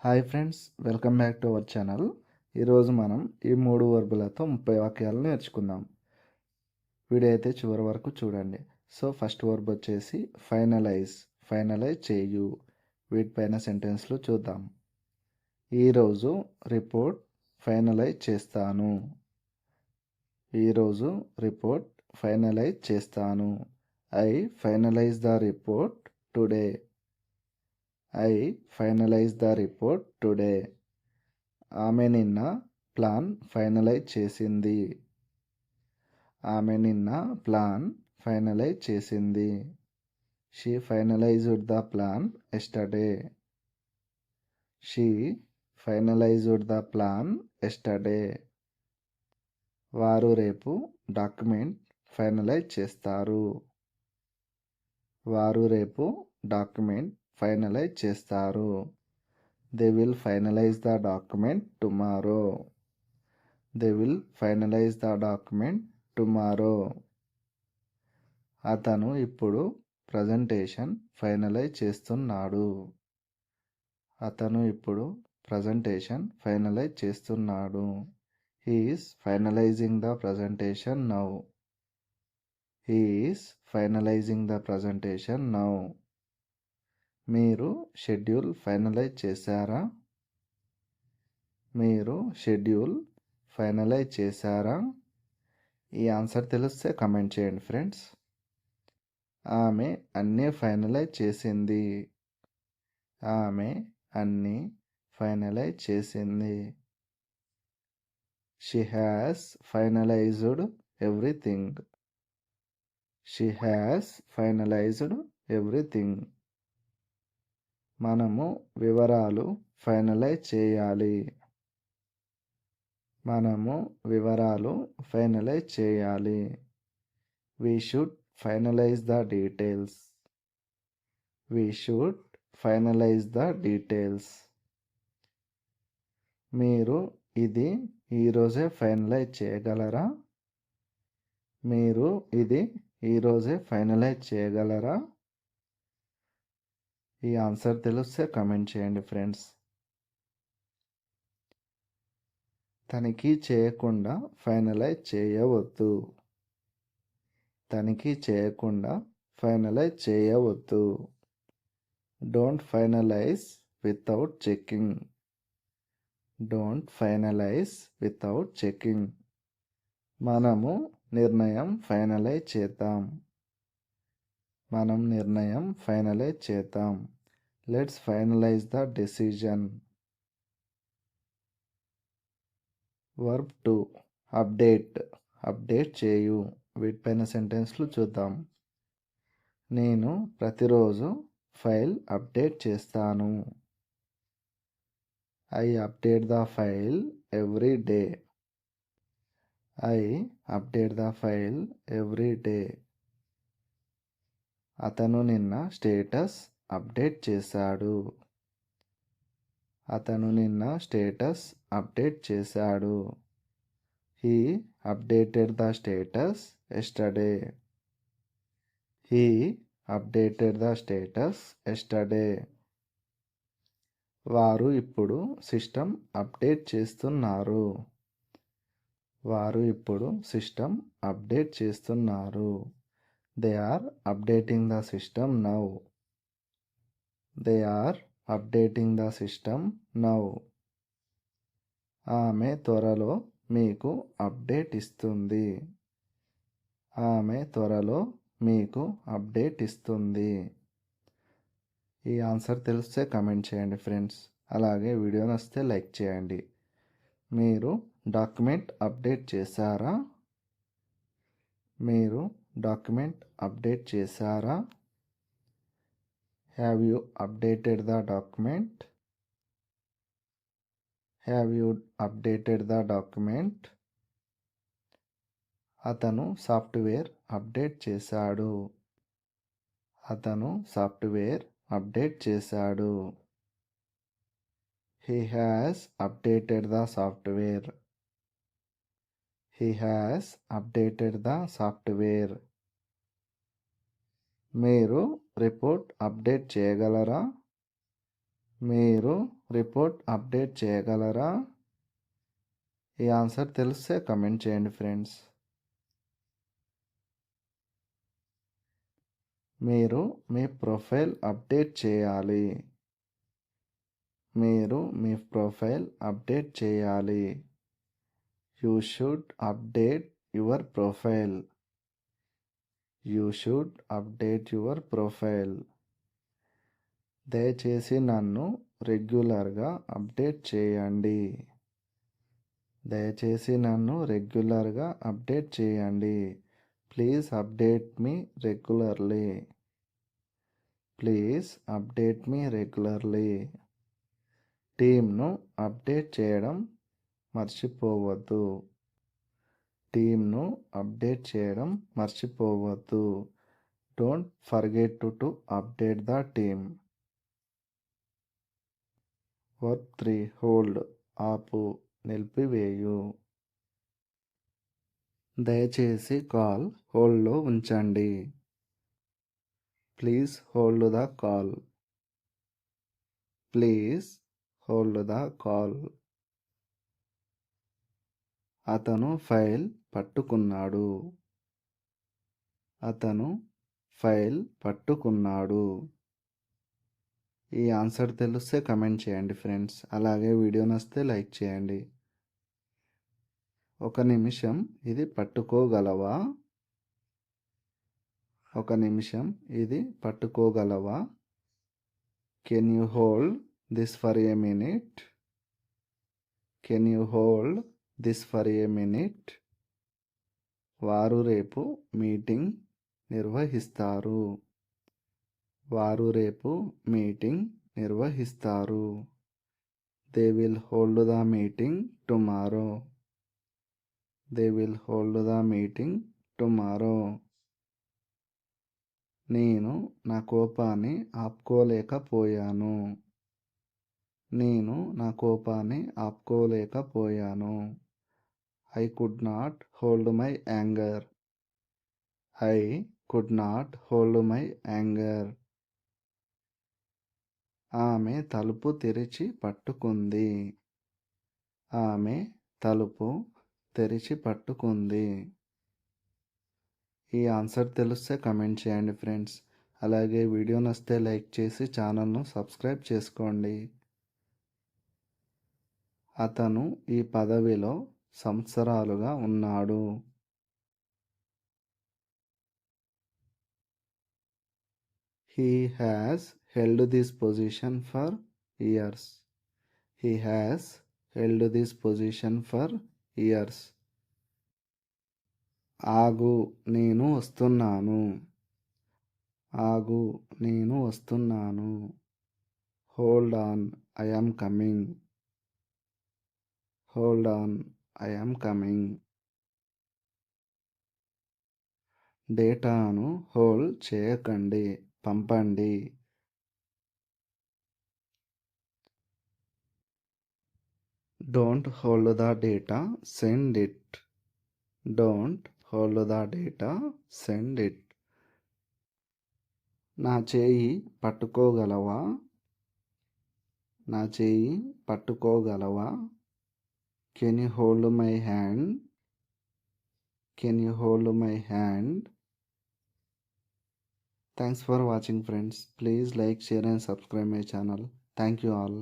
Hi friends, welcome back to our channel. ఈరోజు మనం ఈ 3 వర్బులతో 30 వాక్యాలు నేర్చుకుందాం. వీడియో అయితే చివరి వరకు చూడండి. సో ఫస్ట్ వర్బ్ వచ్చేసి ఫైనలైజ్ చేయు. వీటిపైన సెంటెన్స్లు చూద్దాం. ఈరోజు రిపోర్ట్ ఫైనలైజ్ చేస్తాను. ఈరోజు రిపోర్ట్ ఫైనలైజ్ చేస్తాను. I finalize the report today. I finalize the report today. ఆమె నిన్న ప్లాన్ ఫైనలైజ్ చేసింది. ఆమె నిన్న ప్లాన్ ఫైనలైజ్ చేసింది. She finalized the plan yesterday. She finalized the plan yesterday. వారు రేపు డాక్యుమెంట్ ఫైనలైజ్ చేస్తారు. వారు రేపు డాక్యుమెంట్ ఫైనలైజ్ చేస్తారు. They will finalize the document tomorrow. They will finalize the document tomorrow. అతను ఇప్పుడు ప్రజెంటేషన్ ఫైనలైజ్ చేస్తున్నాడు. అతను ఇప్పుడు ప్రజెంటేషన్ ఫైనలైజ్ చేస్తున్నాడు. He is finalizing the presentation now. He is finalizing the presentation now. మీరు షెడ్యూల్ ఫైనలైజ్ చేశారా? మీరు షెడ్యూల్ ఫైనలైజ్ చేశారా? ఈ ఆన్సర్ తెలిస్తే కమెంట్ చేయండి ఫ్రెండ్స్. ఆమె అన్నీ ఫైనలైజ్ చేసింది. ఆమె అన్నీ ఫైనలైజ్ చేసింది. She has finalized everything. She has finalized everything. మనము వివరాలు ఫైనలైజ్ చేయాలి. మనము వివరాలు ఫైనలైజ్ చేయాలి. We should finalize the details. We should finalize the details. మీరు ఇది ఈరోజే ఫైనలైజ్ చేయగలరా? మీరు ఇది ఈరోజే ఫైనలైజ్ చేయగలరా? ఈ ఆన్సర్ తెలిస్తే కమెంట్ చేయండి ఫ్రెండ్స్. తనిఖీ చేయకుండా ఫైనలైజ్ చేయవద్దు. తనిఖీ చేయకుండా ఫైనలైజ్ చేయవద్దు. Don't finalize without checking. Don't finalize without checking. మనము నిర్ణయం ఫైనలైజ్ చేద్దాం. మనం నిర్ణయం ఫైనలైజ్ చేద్దాం. Let's finalize the decision. Verb 2 update చేయు. వీటిపైన సెంటెన్స్లు చూద్దాం. నేను ప్రతిరోజు ఫైల్ అప్డేట్ చేస్తాను. I update the file every day. I update the file every day. అతను నిన్న స్టేటస్ అప్డేట్ చేశాడు. అతను నిన్న స్టేటస్ అప్డేట్ చేశాడు. He updated the status yesterday. He updated the status yesterday. వారు ఇప్పుడు సిస్టమ్ అప్డేట్ చేస్తున్నారు. వారు ఇప్పుడు సిస్టమ్ అప్డేట్ చేస్తున్నారు. They are updating the system now. They are updating the system now. ఆమె త్వరలో మీకు అప్డేట్ ఇస్తుంది. ఆమె త్వరలో మీకు అప్డేట్ ఇస్తుంది. ఈ ఆన్సర్ తెలిస్తే కమెంట్ చేయండి ఫ్రెండ్స్. అలాగే వీడియో నచ్చితే లైక్ చేయండి. మీరు డాక్యుమెంట్ అప్డేట్ చేశారా? మీరు డాక్యుమెంట్ అప్డేట్ చేశారా? Have you updated the document? Have you updated the document? అతను సాఫ్ట్వేర్ అప్డేట్ చేశాడు. అతను సాఫ్ట్వేర్ అప్డేట్ చేశాడు. He has updated the software. He has updated the software. మీరు రిపోర్ట్ అప్డేట్ చేయగలరా? మీరు రిపోర్ట్ అప్డేట్ చేయగలరా? ఈ ఆన్సర్ తెలిస్తే కమెంట్ చేయండి ఫ్రెండ్స్. మీరు మీ ప్రొఫైల్ అప్డేట్ చేయాలి. మీరు మీ ప్రొఫైల్ అప్డేట్ చేయాలి. You should update your profile. You should update your profile. దయచేసి నన్ను రెగ్యులర్గా అప్డేట్ చేయండి. దయచేసి నన్ను రెగ్యులర్గా అప్డేట్ చేయండి. Please update me regularly. Please update me regularly. టీమ్ను అప్డేట్ చేయడం మర్చిపోవద్దు. టీమ్ను అప్డేట్ చేయడం మర్చిపోవద్దు. Don't forget to update the team. Verb 3 hold ఆపు నిలిపివేయు. దయచేసి కాల్ హోల్డ్లో ఉంచండి. Please hold the call. Please hold the call. అతను ఫైల్ పట్టుకున్నాడు. అతను ఫైల్ పట్టుకున్నాడు. ఈ ఆన్సర్ తెలిస్తే కమెంట్ చేయండి ఫ్రెండ్స్. అలాగే వీడియో నచ్చితే లైక్ చేయండి. ఒక నిమిషం ఇది పట్టుకోగలవా? ఒక నిమిషం ఇది పట్టుకోగలవా? Can you hold this for a minute? Can you hold this for a minute? వారు రేపు మీటింగ్ నిర్వహిస్తారు. వారు రేపు మీటింగ్ నిర్వహిస్తారు. They will hold the meeting tomorrow. They will hold the meeting tomorrow. నేను నా కోపాన్ని ఆపుకోలేకపోయాను. నేను నా కోపాన్ని ఆపుకోలేకపోయాను. I could not hold my anger. I could not hold my anger. ఆమె తలుపు తెరిచి పట్టుకుంది. ఆమె తలుపు తెరిచి పట్టుకుంది. ఈ ఆన్సర్ తెలిస్తే కమెంట్ చేయండి ఫ్రెండ్స్. అలాగే వీడియో నచ్చితే లైక్ చేసి ఛానల్ను సబ్స్క్రైబ్ చేసుకోండి. అతను ఈ పదవిలో సంవత్సరాలుగా ఉన్నాడు. He has held this position for years. He has held this position for years. ఆగు నేను వస్తున్నాను. ఆగు నేను వస్తున్నాను. Hold on I am coming. Hold on I am coming. డేటాను హోల్డ్ చేయకండి, పంపండి. Don't hold the data, send it. Don't hold the data, send it. నా చేయి పట్టుకోగలవా? నా చేయి పట్టుకోగలవా? Can you hold my hand? Can you hold my hand? Thanks for watching friends. Please like, share and subscribe my channel. Thank you all.